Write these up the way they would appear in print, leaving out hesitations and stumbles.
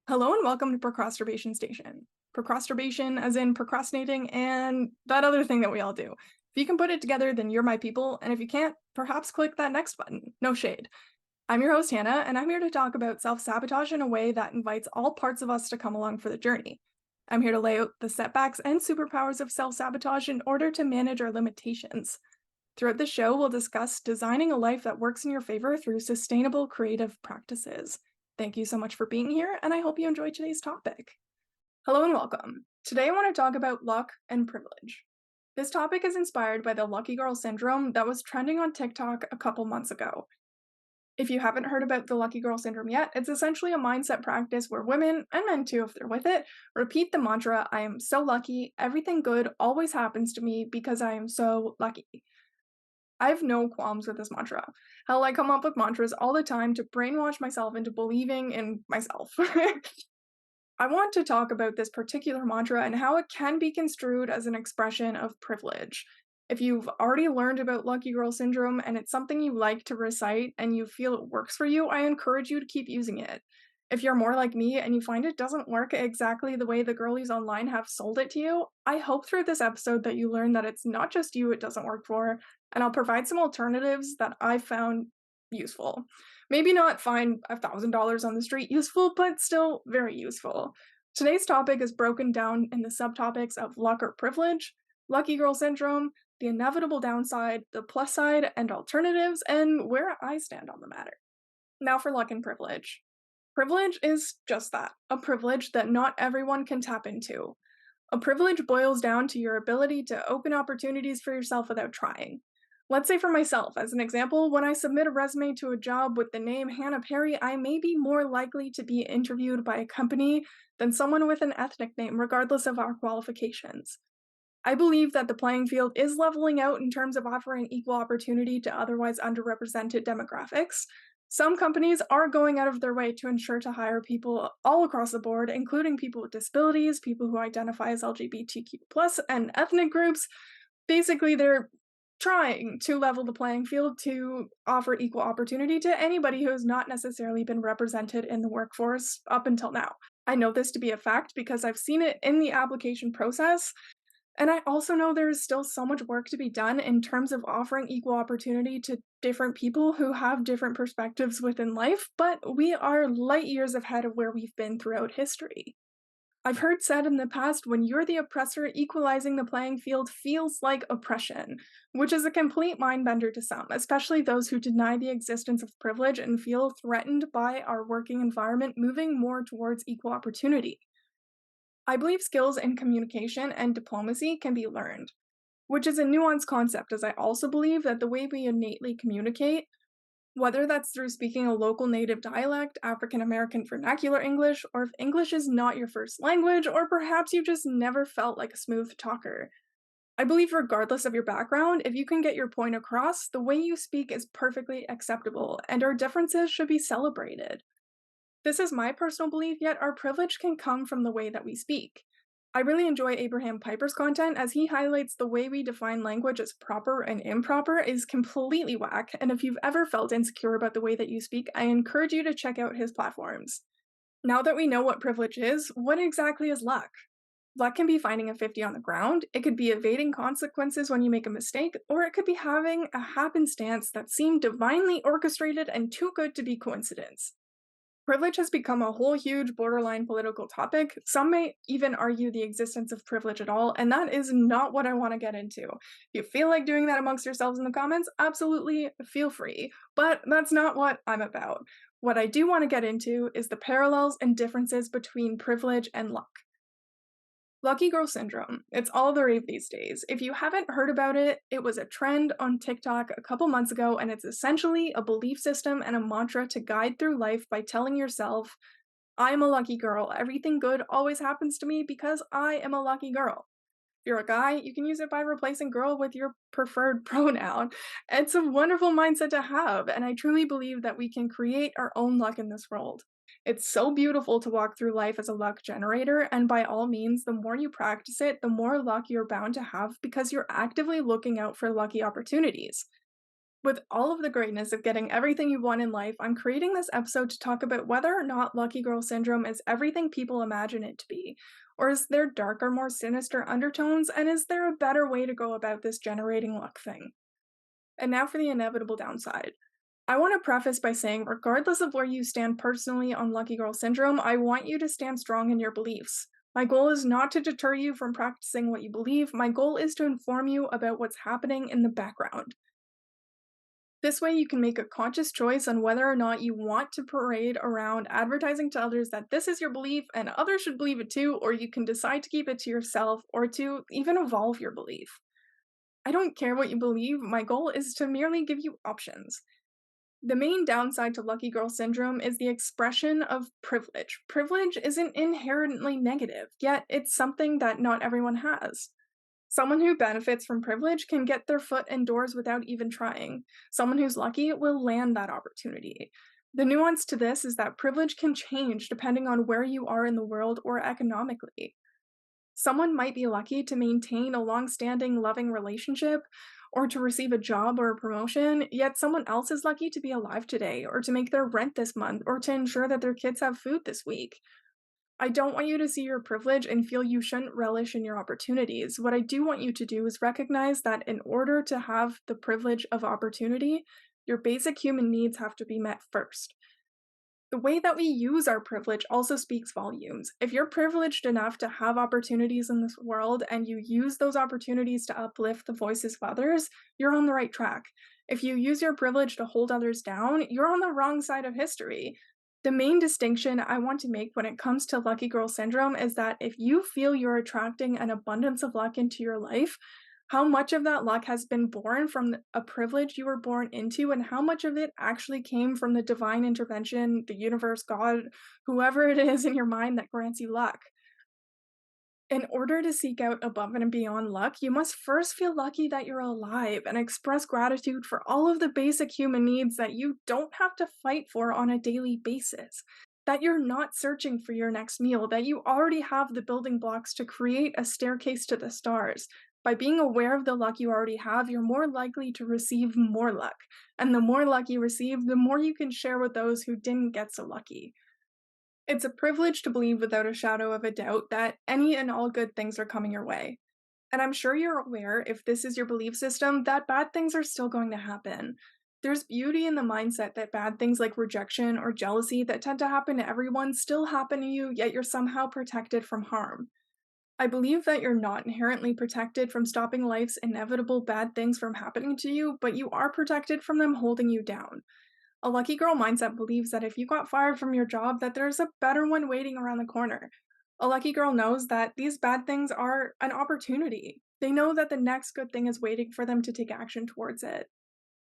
Hello and welcome to Procrastination Station. Procrastination as in procrastinating and that other thing that we all do. If you can put it together, then you're my people, and if you can't, perhaps click that next button. No shade. I'm your host, Hannah, and I'm here to talk about self-sabotage in a way that invites all parts of us to come along for the journey. I'm here to lay out the setbacks and superpowers of self-sabotage in order to manage our limitations. Throughout the show, we'll discuss designing a life that works in your favor through sustainable creative practices. Thank you so much for being here, and I hope you enjoyed today's topic. Hello and welcome. Today I want to talk about luck and privilege. This topic is inspired by the lucky girl syndrome that was trending on TikTok a couple months ago. If you haven't heard about the lucky girl syndrome yet, it's essentially a mindset practice where women, and men too if they're with it, repeat the mantra, I am so lucky, everything good always happens to me because I am so lucky. I have no qualms with this mantra. Hell, I come up with mantras all the time to brainwash myself into believing in myself. I want to talk about this particular mantra and how it can be construed as an expression of privilege. If you've already learned about Lucky Girl Syndrome and it's something you like to recite and you feel it works for you, I encourage you to keep using it. If you're more like me and you find it doesn't work exactly the way the girlies online have sold it to you, I hope through this episode that you learn that it's not just you it doesn't work for, and I'll provide some alternatives that I found useful. Maybe not find $1,000 on the street useful, but still very useful. Today's topic is broken down in the subtopics of luck or privilege, lucky girl syndrome, the inevitable downside, the plus side, and alternatives, and where I stand on the matter. Now for luck and privilege. Privilege is just that, a privilege that not everyone can tap into. A privilege boils down to your ability to open opportunities for yourself without trying. Let's say for myself, as an example, when I submit a resume to a job with the name Hannah Perry, I may be more likely to be interviewed by a company than someone with an ethnic name, regardless of our qualifications. I believe that the playing field is leveling out in terms of offering equal opportunity to otherwise underrepresented demographics. Some companies are going out of their way to ensure to hire people all across the board, including people with disabilities, people who identify as LGBTQ, and ethnic groups. Basically, they're trying to level the playing field to offer equal opportunity to anybody who has not necessarily been represented in the workforce up until now. I know this to be a fact because I've seen it in the application process, and I also know there is still so much work to be done in terms of offering equal opportunity to different people who have different perspectives within life, but we are light years ahead of where we've been throughout history. I've heard said in the past when you're the oppressor, equalizing the playing field feels like oppression, which is a complete mindbender to some, especially those who deny the existence of privilege and feel threatened by our working environment moving more towards equal opportunity. I believe skills in communication and diplomacy can be learned, which is a nuanced concept, as I also believe that the way we innately communicate, whether that's through speaking a local native dialect, African American vernacular English, or if English is not your first language, or perhaps you just never felt like a smooth talker. I believe, regardless of your background, if you can get your point across, the way you speak is perfectly acceptable, and our differences should be celebrated. This is my personal belief, yet our privilege can come from the way that we speak. I really enjoy Abraham Piper's content as he highlights the way we define language as proper and improper is completely whack, and if you've ever felt insecure about the way that you speak, I encourage you to check out his platforms. Now that we know what privilege is, what exactly is luck? Luck can be finding a 50 on the ground, it could be evading consequences when you make a mistake, or it could be having a happenstance that seemed divinely orchestrated and too good to be coincidence. Privilege has become a whole huge borderline political topic. Some may even argue the existence of privilege at all, and that is not what I want to get into. If you feel like doing that amongst yourselves in the comments, absolutely feel free, but that's not what I'm about. What I do want to get into is the parallels and differences between privilege and luck. Lucky Girl Syndrome. It's all the rave these days. If you haven't heard about it, it was a trend on TikTok a couple months ago, and it's essentially a belief system and a mantra to guide through life by telling yourself, I'm a lucky girl. Everything good always happens to me because I am a lucky girl. If you're a guy, you can use it by replacing girl with your preferred pronoun. It's a wonderful mindset to have, and I truly believe that we can create our own luck in this world. It's so beautiful to walk through life as a luck generator, and by all means, the more you practice it, the more luck you're bound to have because you're actively looking out for lucky opportunities. With all of the greatness of getting everything you want in life, I'm creating this episode to talk about whether or not lucky girl syndrome is everything people imagine it to be. Or is there darker, more sinister undertones, and is there a better way to go about this generating luck thing? And now for the inevitable downside. I want to preface by saying, regardless of where you stand personally on lucky girl syndrome, I want you to stand strong in your beliefs. My goal is not to deter you from practicing what you believe, my goal is to inform you about what's happening in the background. This way, you can make a conscious choice on whether or not you want to parade around advertising to others that this is your belief and others should believe it too, or you can decide to keep it to yourself or to even evolve your belief. I don't care what you believe, my goal is to merely give you options. The main downside to lucky girl syndrome is the expression of privilege. Privilege isn't inherently negative, yet it's something that not everyone has. Someone who benefits from privilege can get their foot indoors without even trying. Someone who's lucky will land that opportunity. The nuance to this is that privilege can change depending on where you are in the world or economically. Someone might be lucky to maintain a long standing loving relationship or to receive a job or a promotion, yet someone else is lucky to be alive today or to make their rent this month or to ensure that their kids have food this week. I don't want you to see your privilege and feel you shouldn't relish in your opportunities. What I do want you to do is recognize that in order to have the privilege of opportunity, your basic human needs have to be met first. The way that we use our privilege also speaks volumes. If you're privileged enough to have opportunities in this world and you use those opportunities to uplift the voices of others, you're on the right track. If you use your privilege to hold others down, you're on the wrong side of history. The main distinction I want to make when it comes to lucky girl syndrome is that if you feel you're attracting an abundance of luck into your life, how much of that luck has been born from a privilege you were born into, and how much of it actually came from the divine intervention, the universe, God, whoever it is in your mind that grants you luck. In order to seek out above and beyond luck, you must first feel lucky that you're alive and express gratitude for all of the basic human needs that you don't have to fight for on a daily basis. That you're not searching for your next meal, that you already have the building blocks to create a staircase to the stars. By being aware of the luck you already have, you're more likely to receive more luck. And the more luck you receive, the more you can share with those who didn't get so lucky. It's a privilege to believe without a shadow of a doubt that any and all good things are coming your way. And I'm sure you're aware, if this is your belief system, that bad things are still going to happen. There's beauty in the mindset that bad things like rejection or jealousy that tend to happen to everyone still happen to you, yet you're somehow protected from harm. I believe that you're not inherently protected from stopping life's inevitable bad things from happening to you, but you are protected from them holding you down. A lucky girl mindset believes that if you got fired from your job, that there's a better one waiting around the corner. A lucky girl knows that these bad things are an opportunity. They know that the next good thing is waiting for them to take action towards it.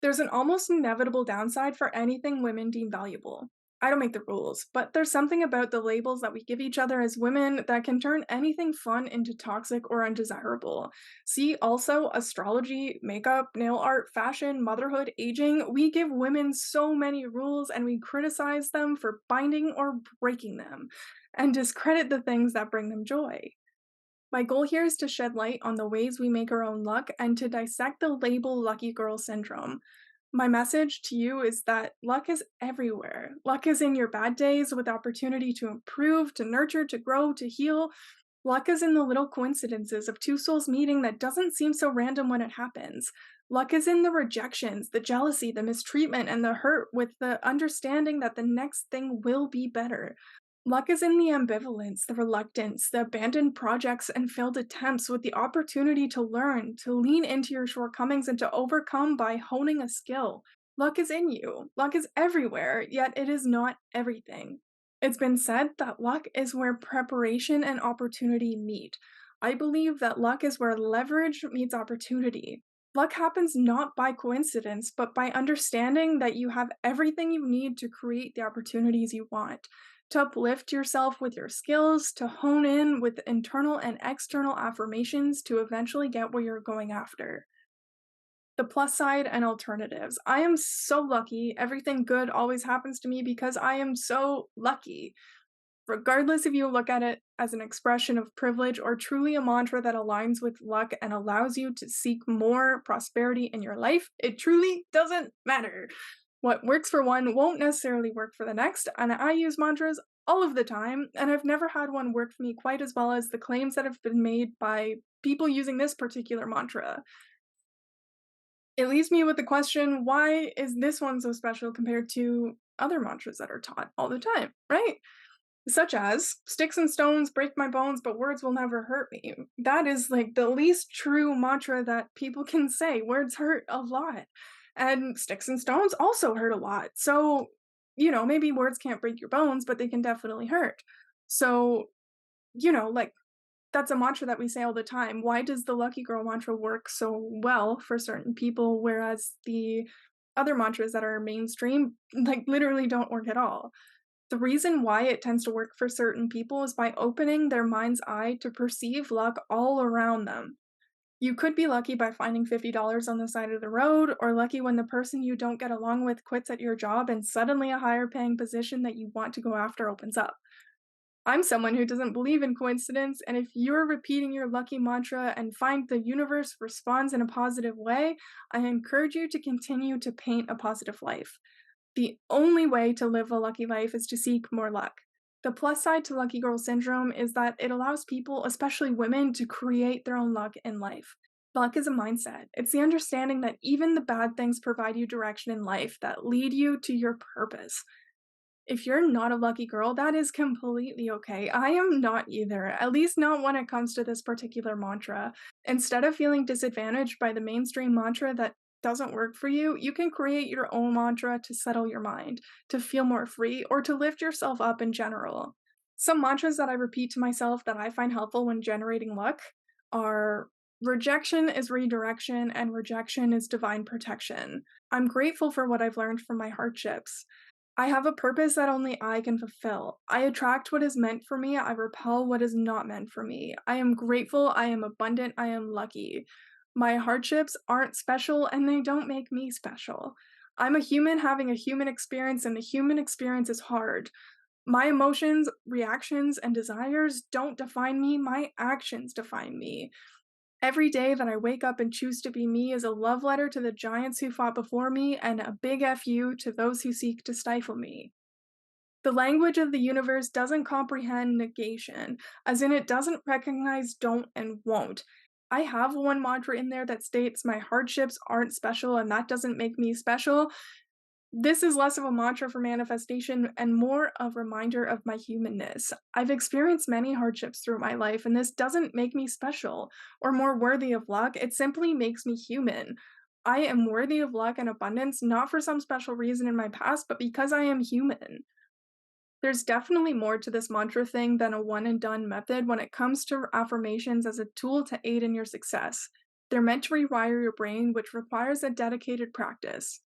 There's an almost inevitable downside for anything women deem valuable. I don't make the rules, but there's something about the labels that we give each other as women that can turn anything fun into toxic or undesirable. See also astrology, makeup, nail art, fashion, motherhood, aging. We give women so many rules and we criticize them for binding or breaking them, and discredit the things that bring them joy. My goal here is to shed light on the ways we make our own luck and to dissect the label lucky girl syndrome. My message to you is that luck is everywhere. Luck is in your bad days with opportunity to improve, to nurture, to grow, to heal. Luck is in the little coincidences of two souls meeting that doesn't seem so random when it happens. Luck is in the rejections, the jealousy, the mistreatment, and the hurt with the understanding that the next thing will be better. Luck is in the ambivalence, the reluctance, the abandoned projects and failed attempts with the opportunity to learn, to lean into your shortcomings and to overcome by honing a skill. Luck is in you. Luck is everywhere, yet it is not everything. It's been said that luck is where preparation and opportunity meet. I believe that luck is where leverage meets opportunity. Luck happens not by coincidence, but by understanding that you have everything you need to create the opportunities you want, to uplift yourself with your skills, to hone in with internal and external affirmations to eventually get what you're going after. The plus side and alternatives. I am so lucky. Everything good always happens to me because I am so lucky. Regardless if you look at it as an expression of privilege or truly a mantra that aligns with luck and allows you to seek more prosperity in your life, it truly doesn't matter. What works for one won't necessarily work for the next, and I use mantras all of the time, and I've never had one work for me quite as well as the claims that have been made by people using this particular mantra. It leaves me with the question, why is this one so special compared to other mantras that are taught all the time, right? Such as, sticks and stones break my bones, but words will never hurt me. That is like the least true mantra that people can say. Words hurt a lot. And sticks and stones also hurt a lot. So, maybe words can't break your bones, but they can definitely hurt. So, like that's a mantra that we say all the time. Why does the lucky girl mantra work so well for certain people, whereas the other mantras that are mainstream, like literally don't work at all? The reason why it tends to work for certain people is by opening their mind's eye to perceive luck all around them. You could be lucky by finding $50 on the side of the road, or lucky when the person you don't get along with quits at your job and suddenly a higher paying position that you want to go after opens up. I'm someone who doesn't believe in coincidence, and if you're repeating your lucky mantra and find the universe responds in a positive way, I encourage you to continue to paint a positive life. The only way to live a lucky life is to seek more luck. The plus side to lucky girl syndrome is that it allows people, especially women, to create their own luck in life. Luck is a mindset. It's the understanding that even the bad things provide you direction in life that lead you to your purpose. If you're not a lucky girl, that is completely okay. I am not either, at least not when it comes to this particular mantra. Instead of feeling disadvantaged by the mainstream mantra that doesn't work for you, you can create your own mantra to settle your mind, to feel more free, or to lift yourself up in general. Some mantras that I repeat to myself that I find helpful when generating luck are rejection is redirection and rejection is divine protection. I'm grateful for what I've learned from my hardships. I have a purpose that only I can fulfill. I attract what is meant for me, I repel what is not meant for me. I am grateful, I am abundant, I am lucky. My hardships aren't special and they don't make me special. I'm a human having a human experience, and the human experience is hard. My emotions, reactions, and desires don't define me, my actions define me. Every day that I wake up and choose to be me is a love letter to the giants who fought before me and a big F you to those who seek to stifle me. The language of the universe doesn't comprehend negation, as in it doesn't recognize don't and won't. I have one mantra in there that states my hardships aren't special and that doesn't make me special. This is less of a mantra for manifestation and more a reminder of my humanness. I've experienced many hardships through my life, and this doesn't make me special or more worthy of luck. It simply makes me human. I am worthy of luck and abundance, not for some special reason in my past, but because I am human. There's definitely more to this mantra thing than a one and done method when it comes to affirmations as a tool to aid in your success. They're meant to rewire your brain, which requires a dedicated practice.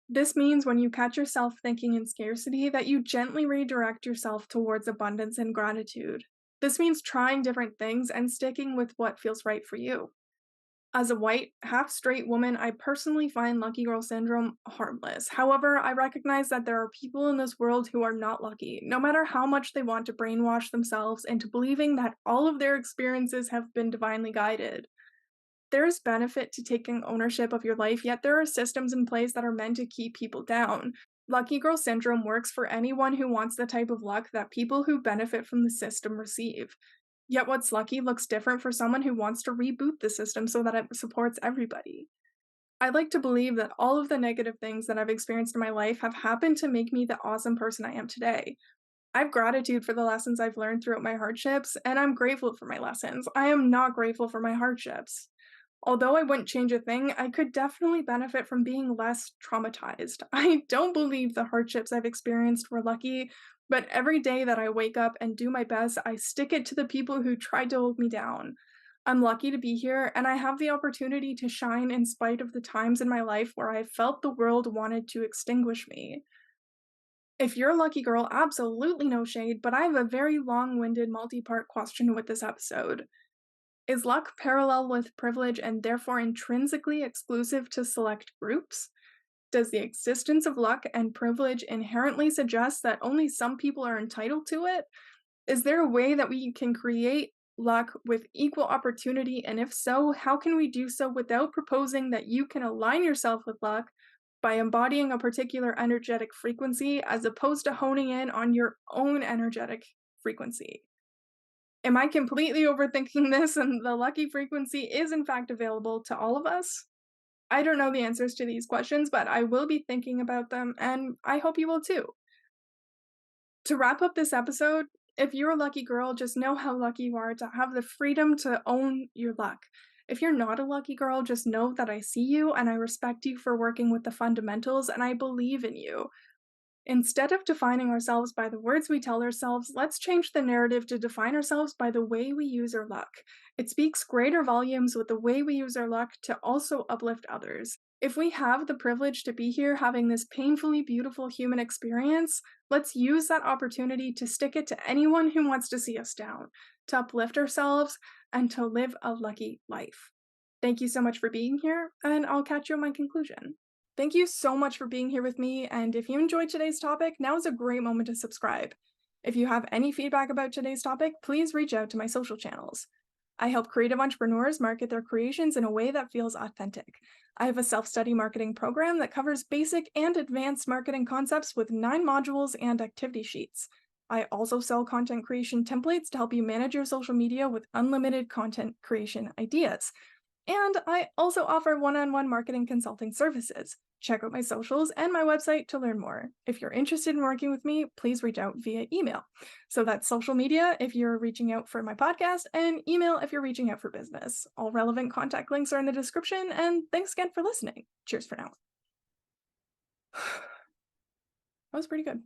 This means when you catch yourself thinking in scarcity, that you gently redirect yourself towards abundance and gratitude. This means trying different things and sticking with what feels right for you. As a white, half straight woman, I personally find lucky girl syndrome harmless. However, I recognize that there are people in this world who are not lucky, no matter how much they want to brainwash themselves into believing that all of their experiences have been divinely guided. There is benefit to taking ownership of your life, yet there are systems in place that are meant to keep people down. Lucky girl syndrome works for anyone who wants the type of luck that people who benefit from the system receive. Yet what's lucky looks different for someone who wants to reboot the system so that it supports everybody. I like to believe that all of the negative things that I've experienced in my life have happened to make me the awesome person I am today. I have gratitude for the lessons I've learned throughout my hardships, and I'm grateful for my lessons. I am not grateful for my hardships. Although I wouldn't change a thing, I could definitely benefit from being less traumatized. I don't believe the hardships I've experienced were lucky, but every day that I wake up and do my best, I stick it to the people who tried to hold me down. I'm lucky to be here, and I have the opportunity to shine in spite of the times in my life where I felt the world wanted to extinguish me. If you're a lucky girl, absolutely no shade, but I have a very long winded multi part question with this episode. Is luck parallel with privilege and therefore intrinsically exclusive to select groups? Does the existence of luck and privilege inherently suggest that only some people are entitled to it? Is there a way that we can create luck with equal opportunity? And if so, how can we do so without proposing that you can align yourself with luck by embodying a particular energetic frequency as opposed to honing in on your own energetic frequency? Am I completely overthinking this and the lucky frequency is in fact available to all of us? I don't know the answers to these questions, but I will be thinking about them and I hope you will too. To wrap up this episode, if you're a lucky girl, just know how lucky you are to have the freedom to own your luck. If you're not a lucky girl, just know that I see you and I respect you for working with the fundamentals and I believe in you. Instead of defining ourselves by the words we tell ourselves, let's change the narrative to define ourselves by the way we use our luck. It speaks greater volumes with the way we use our luck to also uplift others. If we have the privilege to be here having this painfully beautiful human experience, let's use that opportunity to stick it to anyone who wants to see us down, to uplift ourselves, and to live a lucky life. Thank you so much for being here, and I'll catch you on my conclusion. Thank you so much for being here with me, and if you enjoyed today's topic, now is a great moment to subscribe. If you have any feedback about today's topic, please reach out to my social channels. I help creative entrepreneurs market their creations in a way that feels authentic. I have a self-study marketing program that covers basic and advanced marketing concepts with 9 modules and activity sheets. I also sell content creation templates to help you manage your social media with unlimited content creation ideas. And I also offer one-on-one marketing consulting services. Check out my socials and my website to learn more. If you're interested in working with me, please reach out via email. So that's social media if you're reaching out for my podcast, and email if you're reaching out for business. All relevant contact links are in the description, and thanks again for listening. Cheers for now. That was pretty good.